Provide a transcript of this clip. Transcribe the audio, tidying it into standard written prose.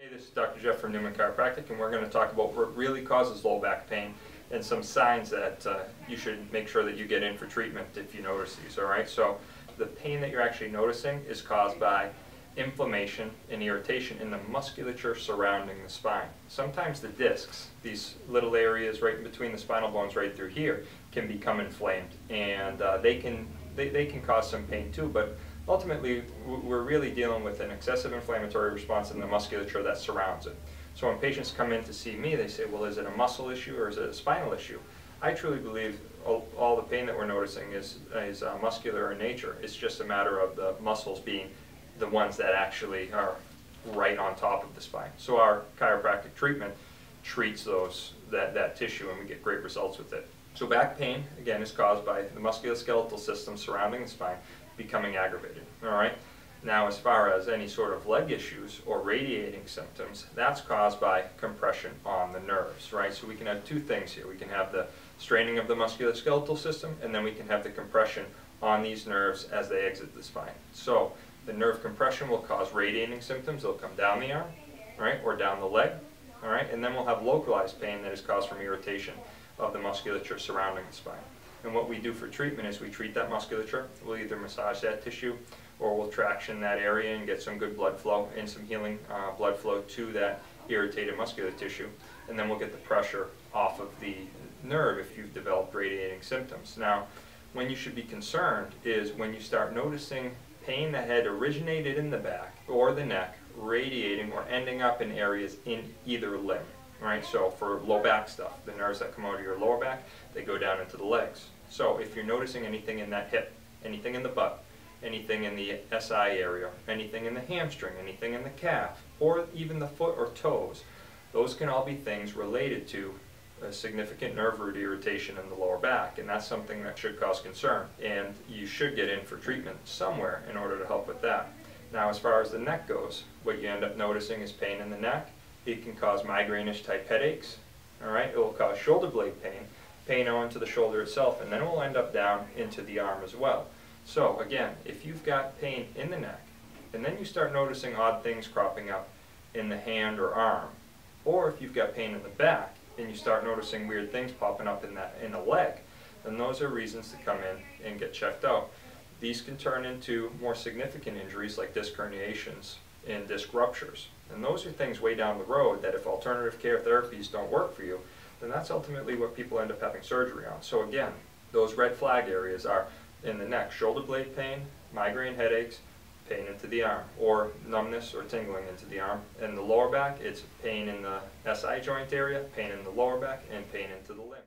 Hey, this is Dr. Jeff from Newman Chiropractic, and we're going to talk about what really causes low back pain and some signs that you should make sure that you get in for treatment if you notice these. Alright, so the pain that you're actually noticing is caused by inflammation and irritation in the musculature surrounding the spine. Sometimes the discs, these little areas right in between the spinal bones right through here, can become inflamed, and they can cause some pain too, but ultimately we're really dealing with an excessive inflammatory response in the musculature that surrounds it. So when patients come in to see me, they say, well, is it a muscle issue or is it a spinal issue? I truly believe all the pain that we're noticing is muscular in nature. It's just a matter of the muscles being the ones that actually are right on top of the spine. So our chiropractic treatment treats that tissue, and we get great results with it. So back pain, again, is caused by the musculoskeletal system surrounding the spine becoming aggravated. Alright? Now, as far as any sort of leg issues or radiating symptoms, that's caused by compression on the nerves, right? So we can have two things here. We can have the straining of the musculoskeletal system, and then we can have the compression on these nerves as they exit the spine. So the nerve compression will cause radiating symptoms. They'll come down the arm, right, or down the leg, all right, and then we'll have localized pain that is caused from irritation of the musculature surrounding the spine. And what we do for treatment is we treat that musculature. We'll either massage that tissue or we'll traction that area and get some good blood flow and some healing blood flow to that irritated muscular tissue. And then we'll get the pressure off of the nerve if you've developed radiating symptoms. Now, when you should be concerned is when you start noticing pain that had originated in the back or the neck radiating or ending up in areas in either limb. Right, so for low back stuff, the nerves that come out of your lower back, they go down into the legs. So if you're noticing anything in that hip, anything in the butt, anything in the SI area, anything in the hamstring, anything in the calf, or even the foot or toes, those can all be things related to a significant nerve root irritation in the lower back, and that's something that should cause concern, and you should get in for treatment somewhere in order to help with that. Now, as far as the neck goes, what you end up noticing is pain in the neck. It can cause migraine-ish type headaches, all right? It will cause shoulder blade pain, pain onto the shoulder itself, and then it will end up down into the arm as well. So again, if you've got pain in the neck, and then you start noticing odd things cropping up in the hand or arm, or if you've got pain in the back, and you start noticing weird things popping up in the leg, then those are reasons to come in and get checked out. These can turn into more significant injuries like disc herniations and disc ruptures. And those are things way down the road that if alternative care therapies don't work for you, then that's ultimately what people end up having surgery on. So again, those red flag areas are in the neck, shoulder blade pain, migraine headaches, pain into the arm, or numbness or tingling into the arm. In the lower back, it's pain in the SI joint area, pain in the lower back, and pain into the limb.